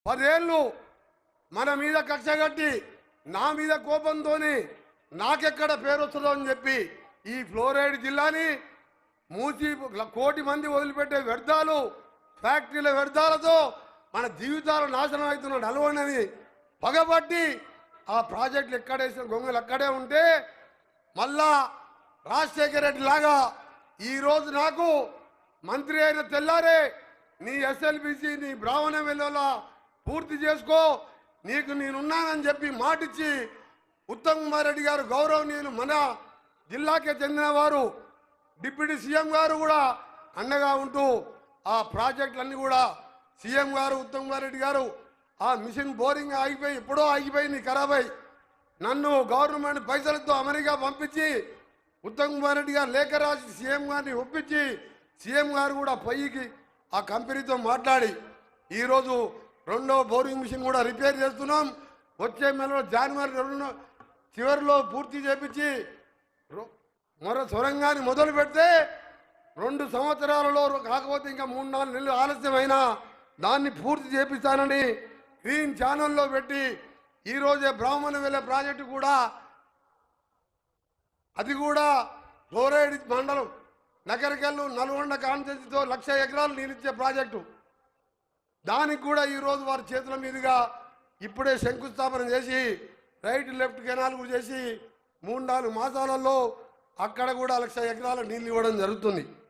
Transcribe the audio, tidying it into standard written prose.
10 ఏళ్ళు మన మీద కక్ష కట్టి నా మీద కోపంతోని నాకెక్కడ పేరు వస్తుందో అని చెప్పి ఈ ఫ్లోరైడ్ జిల్లాని మూసి కోటి మంది వదిలిపెట్టే వ్యర్థాలు ఫ్యాక్టరీల వ్యర్థాలతో మన జీవితాలు నాశనం అవుతున్న నలవనని పగబట్టి ఆ ప్రాజెక్టులు ఎక్కడేసిన గొంగలు అక్కడే ఉంటే మళ్ళా రాజశేఖర రెడ్డి లాగా ఈరోజు నాకు మంత్రి అయిన తెల్లారే నీ ఎస్ఎల్బిసి నీ బ్రాహ్మణ వెల్లోలా పూర్తి చేసుకో నీకు నేనున్నానని చెప్పి మాటిచ్చి ఉత్తమ్ కుమార్ రెడ్డి గారు గౌరవనీయులు మన జిల్లాకే చెందిన వారు డిప్యూటీ సీఎం గారు కూడా అండగా ఉంటూ ఆ ప్రాజెక్టులన్నీ కూడా సీఎం గారు ఉత్తమ్ కుమార్ రెడ్డి గారు ఆ మిషన్ బోరింగ్ ఆగిపోయి ఎప్పుడో ఆగిపోయింది ఖరాబ్ అయి నన్ను గవర్నమెంట్ పైసలతో అమెరికా పంపించి ఉత్తమ్ కుమార్ రెడ్డి గారు లేఖ రాసి సీఎం గారిని ఒప్పించి సీఎం గారు కూడా పైకి ఆ కంపెనీతో మాట్లాడి ఈరోజు 2వ బోరింగ్ మిషన్ కూడా రిపేర్ చేస్తున్నాం. వచ్చే నెలలో జనవరి 2 చివరిలో పూర్తి చేపించి మరో సొరంగాన్ని మొదలు పెడితే 2 సంవత్సరాలలో కాకపోతే ఇంకా 3-4 నెలలు ఆలస్యమైనా దాన్ని పూర్తి చేపిస్తానని గ్రీన్ ఛానల్లో పెట్టి ఈరోజే బ్రాహ్మణ వెల్లే ప్రాజెక్టు కూడా అది కూడా ఫ్లోరైడ్ మండలం నగరికల్లు నల్గొండ కాన్స్టిట్యూన్సీతో 1,00,000 ఎకరాలు నీళ్ళిచ్చే ప్రాజెక్టు దానికి కూడా ఈరోజు వారి చేతుల మీదుగా ఇప్పుడే శంకుస్థాపన చేసి రైట్ లెఫ్ట్ కెనాల్ కూడా చేసి 3-4 మాసాలలో అక్కడ కూడా 1,00,000 ఎకరాల నీళ్ళు ఇవ్వడం జరుగుతుంది.